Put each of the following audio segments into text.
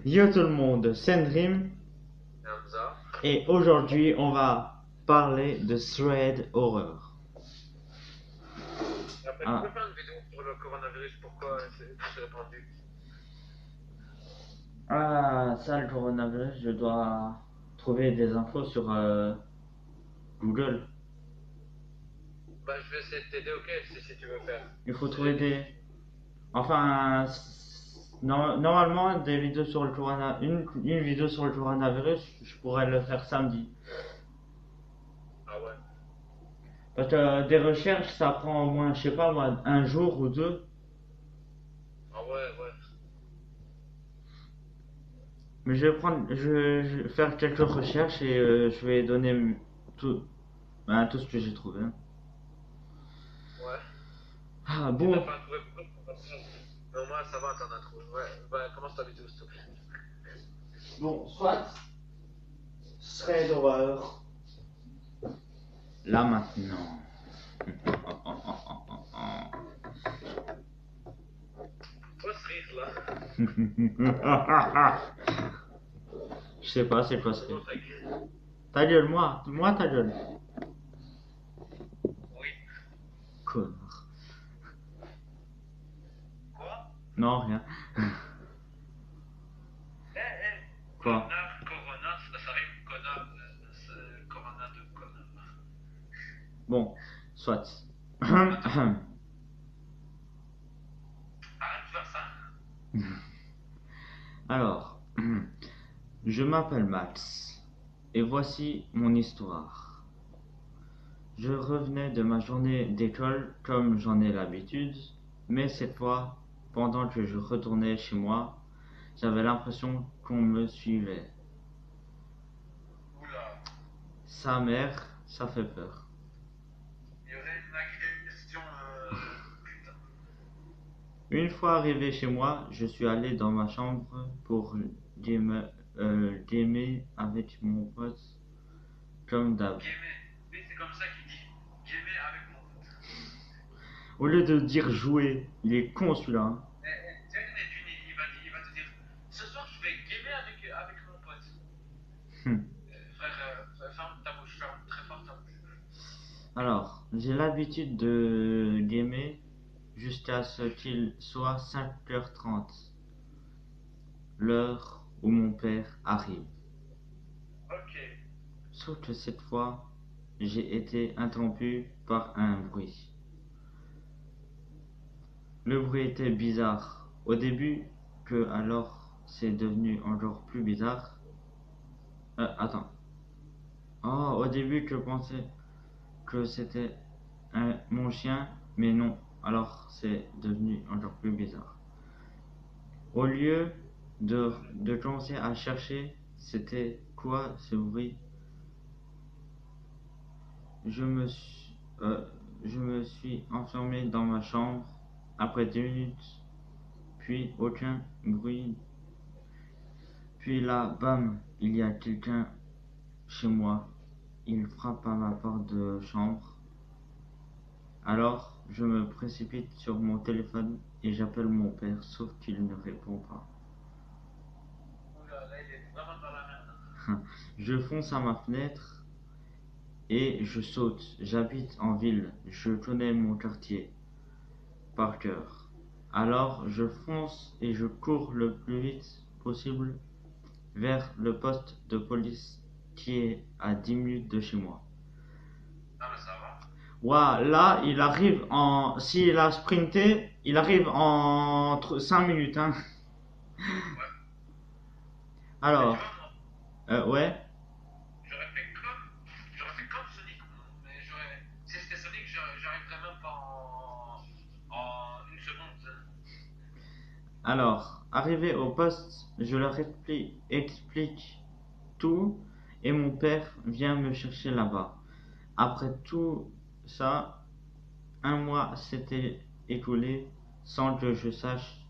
Yo tout le monde, c'est Dream Hamza. et aujourd'hui on va parler de Thread Horror. Et après, tu peux Ah, faire une vidéo sur le coronavirus, pourquoi c'est répandu? ça le coronavirus, je dois trouver des infos sur Google. Bah, je vais essayer de t'aider, ok, si tu veux faire. Il faut trouver C'est- des... Enfin, normalement des vidéos sur le une vidéo sur le coronavirus, je pourrais le faire samedi. Ah ouais. Parce que des recherches, ça prend au moins, je sais pas moi, un jour ou deux. Ah ouais, ouais. Mais je vais faire quelques recherches et je vais donner tout, tout ce que j'ai trouvé. Ouais. Ah Si t'as bon, pas trouvé beaucoup, c'est pas grave. Mais au moins, ça va, t'en as trouvé. Ouais, bah, commence ta vidéo, s'il te plaît. bon, soit ce serait d'horreur. Là maintenant. Faut se rire, là. Je sais pas c'est quoi ce C'est rire. bon, ta gueule. Ta gueule, moi ta gueule. Oui. Connard. Quoi? Non, rien. Quoi? Corona, ça rime connard. C'est corona de connard. Bon, soit. Arrête de faire ça. Alors, je m'appelle Max et voici mon histoire. Je revenais de ma journée d'école comme j'en ai l'habitude, mais cette fois, pendant que je retournais chez moi, j'avais l'impression qu'on me suivait. Oula. Sa mère, ça fait peur. Il y aurait une agression. Putain. Une fois arrivé chez moi, je suis allé dans ma chambre pour gamer avec mon pote comme d'hab. Gamer. Oui, c'est comme ça qu'il dit. Gamer avec mon pote. Au lieu de dire jouer, il est con celui-là, hein. Tiens, il va te dire ce soir, je vais gamer avec mon pote. Ferme ta bouche, ferme très fort ta bouche. Alors, j'ai l'habitude de gamer jusqu'à ce qu'il soit 5h30, l'heure où mon père arrive. Ok. Sauf que cette fois, j'ai été interrompu par un bruit. Le bruit était bizarre au début, que alors c'est devenu encore plus bizarre. Attends. Oh, au début je pensais que c'était mon chien, mais non. Alors c'est devenu encore plus bizarre. Au lieu de commencer à chercher c'était quoi ce bruit, je me suis enfermé dans ma chambre après 10 minutes, puis aucun bruit. Puis là, bam, il y a quelqu'un chez moi. Il frappe à ma porte de chambre. Alors, je me précipite sur mon téléphone et j'appelle mon père, sauf qu'il ne répond pas. Oula, là, il est vraiment dans la merde. Je fonce à ma fenêtre et je saute. J'habite en ville, je connais mon quartier par cœur. Alors, je fonce et je cours le plus vite possible vers le poste de police qui est à 10 minutes de chez moi. Non, mais ça va. Waouh, là, il arrive en. S'il a sprinté, il arrive en 5 minutes, hein. Ouais. Mais tu vois, Alors, moi, ouais. j'aurais fait comme. J'aurais fait comme Sonic. Mais j'aurais. Si c'était Sonic, j'arriverais même pas en une seconde. Alors, arrivé au poste, je leur explique tout et mon père vient me chercher là-bas. Après tout ça, un mois s'était écoulé sans que je sache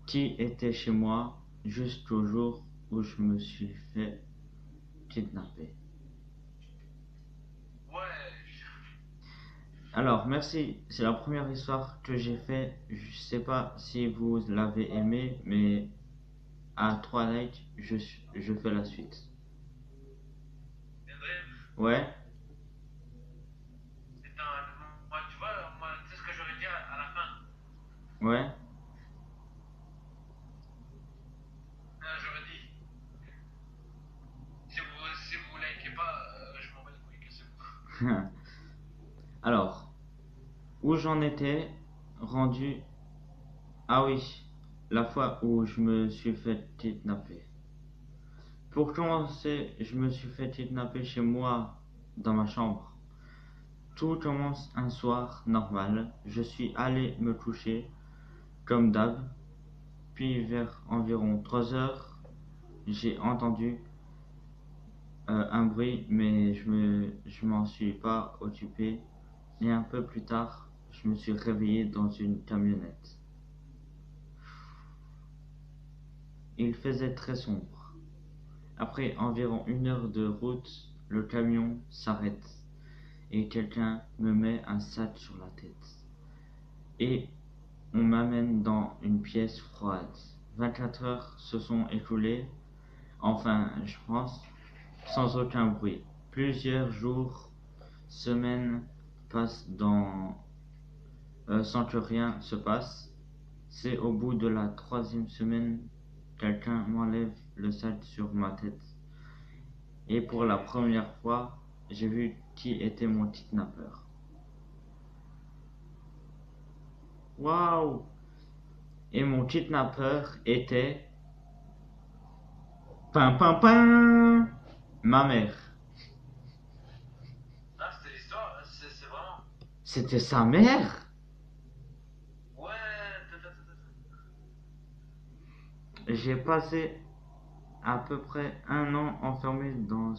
qui était chez moi jusqu'au jour où je me suis fait kidnapper. Ouais. Alors, merci. C'est la première histoire que j'ai fait. Je sais pas si vous l'avez aimé, mais à Twilight, je fais la suite. André, Ouais, moi, tu vois, moi, tu sais ce que j'aurais dit à la fin? ouais. J'aurais dit, si vous likez pas, je m'en bats les couilles, cassez-vous. Alors, où j'en étais rendu? Ah oui, la fois où je me suis fait kidnapper. Pour commencer, je me suis fait kidnapper chez moi, dans ma chambre. Tout commence un soir normal. Je suis allé me coucher, comme d'hab. Puis vers environ 3 heures, j'ai entendu un bruit, mais je m'en suis pas occupé. Et un peu plus tard, je me suis réveillé dans une camionnette. Il faisait très sombre. Après environ 1 heure de route, le camion s'arrête et quelqu'un me met un sac sur la tête. Et on m'amène dans une pièce froide. 24 heures se sont écoulées, enfin, je pense, sans aucun bruit. Plusieurs jours, semaines passent sans que rien se passe. C'est au bout de la troisième semaine, quelqu'un m'enlève le sac sur ma tête. Et pour la première fois, j'ai vu qui était mon kidnappeur. Waouh! Et mon kidnappeur était... Pam pam pam! Ma mère. Ah, c'était l'histoire, c'est vraiment. C'était sa mère? Ouais, J'ai passé à peu près 1 an enfermé dans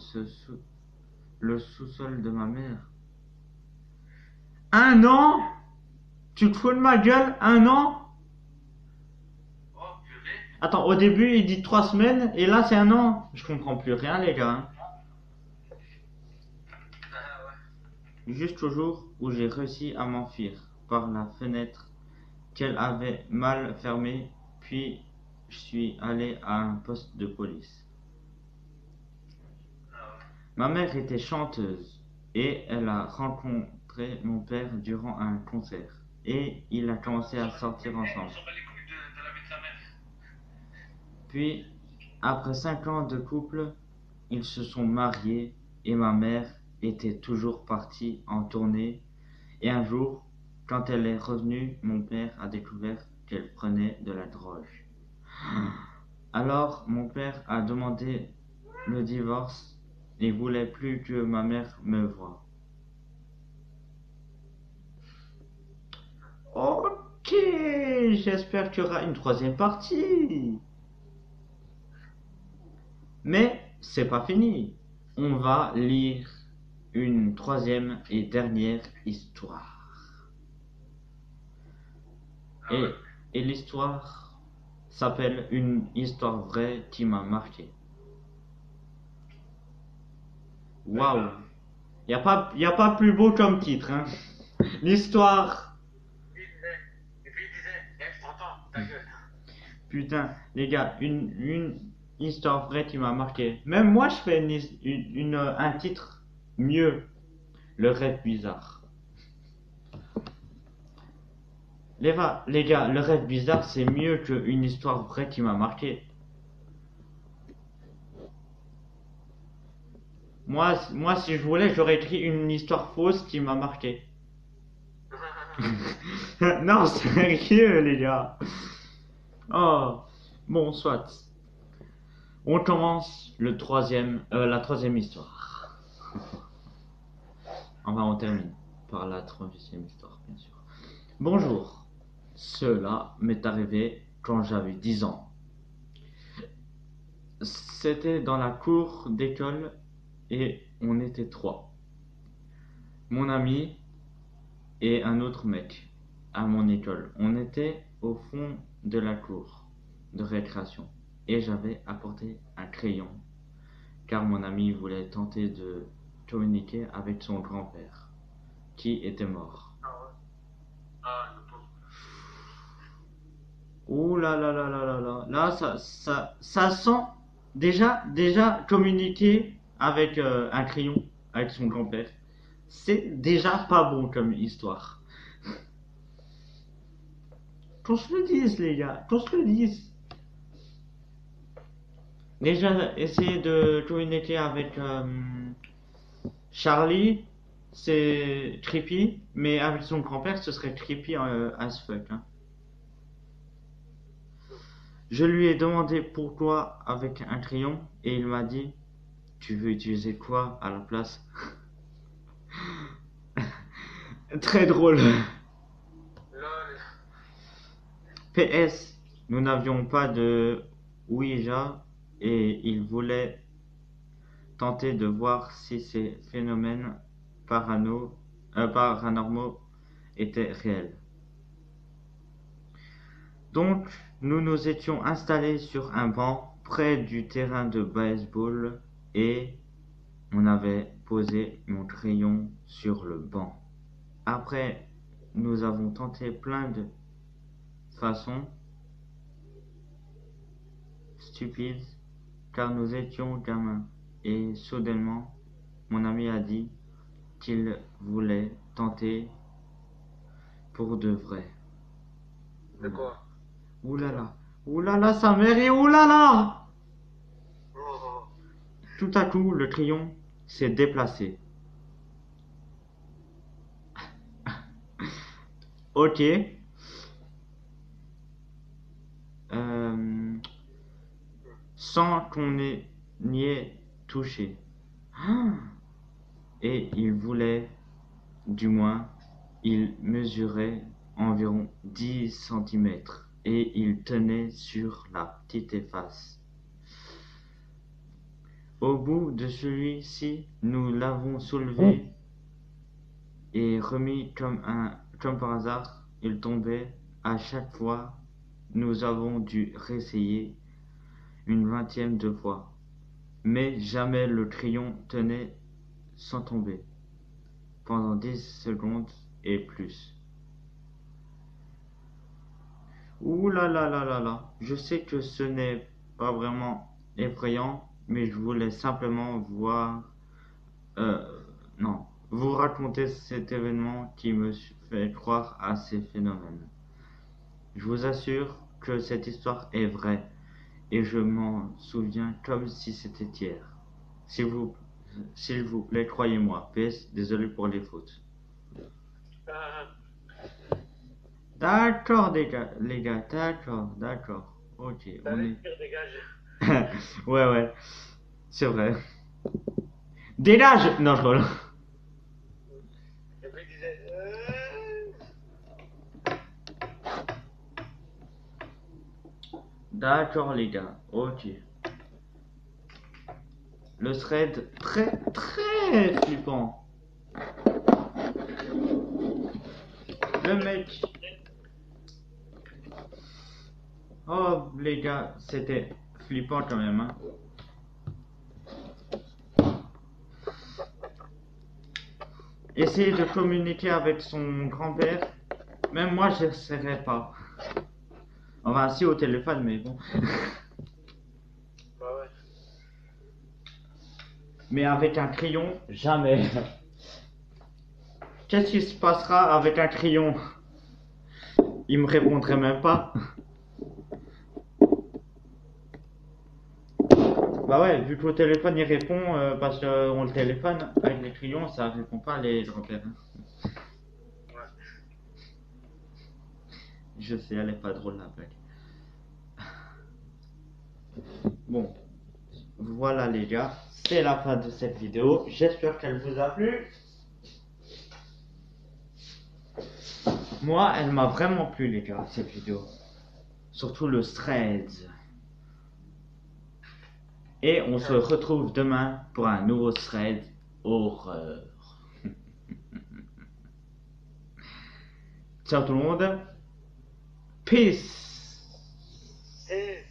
le sous-sol de ma mère. 1 an? Tu te fous de ma gueule? 1 an? oh, purée. Attends, au début il dit 3 semaines et là c'est 1 an. Je comprends plus rien les gars, hein. Ah ouais. Jusqu'au jour où j'ai réussi à m'enfuir par la fenêtre qu'elle avait mal fermée, puis je suis allé à un poste de police. Ah ouais. Ma mère était chanteuse et elle a rencontré mon père durant un concert et il a commencé à sortir On ensemble. s'en bat les couilles de la vie de sa mère. Puis, après 5 ans de couple, ils se sont mariés et ma mère était toujours partie en tournée. Et un jour, quand elle est revenue, mon père a découvert qu'elle prenait de la drogue. Alors, mon père a demandé le divorce et voulait plus que ma mère me voie. Ok, j'espère qu'il y aura une troisième partie. Mais c'est pas fini. On va lire une troisième et dernière histoire. Ah Et, ouais. et l'histoire s'appelle Une histoire vraie qui m'a marqué. Waouh! Y a pas plus beau comme titre, hein. L'histoire. Et puis il disait, je t'entends, ta gueule. Putain, les gars, une histoire vraie qui m'a marqué. Même moi, je fais un titre mieux. Le rêve bizarre. Les gars, le rêve bizarre, c'est mieux qu'une histoire vraie qui m'a marqué. Moi, si je voulais, j'aurais écrit une histoire fausse qui m'a marqué. Non, sérieux, les gars. Oh, bon, soit. On commence la troisième histoire. Enfin, on termine par la troisième histoire, bien sûr. Bonjour. Cela m'est arrivé quand j'avais 10 ans. C'était dans la cour d'école et on était trois. Mon ami et un autre mec à mon école. On était au fond de la cour de récréation et j'avais apporté un crayon car mon ami voulait tenter de communiquer avec son grand-père qui était mort. Ah ouais. Ah, le pauvre. Ouh là là là là là là. Là, ça sent déjà communiquer avec un crayon, avec son grand-père. C'est déjà pas bon comme histoire. Qu'on se le dise, les gars, qu'on se le dise. Déjà, essayer de communiquer avec Charlie, c'est creepy, mais avec son grand-père, ce serait creepy as fuck, hein. Je lui ai demandé pourquoi avec un crayon et il m'a dit tu veux utiliser quoi à la place? Très drôle. Lol. PS, nous n'avions pas de Ouija et il voulait tenter de voir si ces phénomènes paranormaux étaient réels. Donc, nous nous étions installés sur un banc près du terrain de baseball et on avait posé mon crayon sur le banc. Après, nous avons tenté plein de façons stupides car nous étions gamins et soudainement, mon ami a dit qu'il voulait tenter pour de vrai. De quoi? Oulala, oulala, sa mère et oulala! Oh. Tout à coup, le crayon s'est déplacé. Ok. Euh, sans qu'on n'y ait touché. Et il voulait, du moins, il mesurait environ 10 centimètres et il tenait sur la petite efface. Au bout de celui-ci, nous l'avons soulevé et remis comme par hasard, il tombait. À chaque fois, nous avons dû réessayer une 20e de fois. Mais jamais le crayon tenait sans tomber, pendant 10 secondes et plus. Ouh là là là là là, je sais que ce n'est pas vraiment effrayant, mais je voulais simplement non, vous raconter cet événement qui me fait croire à ces phénomènes. Je vous assure que cette histoire est vraie et je m'en souviens comme si c'était hier. S'il vous, s'il vous plaît, croyez-moi. PS, désolé pour les fautes. Ah, D'accord, les gars, d'accord. Ok, on t'allais est. dire dégage. Ouais, c'est vrai. Dégage! Non, je rigole. Et puis il disait D'accord, les gars, ok. Le thread très flippant. Le mec. Oh, les gars, c'était flippant quand même, hein. Essayer de communiquer avec son grand-père, même moi, je n'essaierais pas. Enfin, si au téléphone, mais bon. bah ouais. Mais avec un crayon, jamais. Qu'est-ce qui se passera avec un crayon? Il me répondrait même pas. Bah ouais, vu qu'au téléphone il répond, parce qu'on le téléphone, avec les crayons ça répond pas les grand-pères. Ouais. Je sais, elle est pas drôle la blague. Bon, voilà les gars, c'est la fin de cette vidéo. J'espère qu'elle vous a plu. Moi, elle m'a vraiment plu les gars, cette vidéo. Surtout le thread. Et on se retrouve demain pour un nouveau thread horreur. Ciao tout le monde. Peace. Et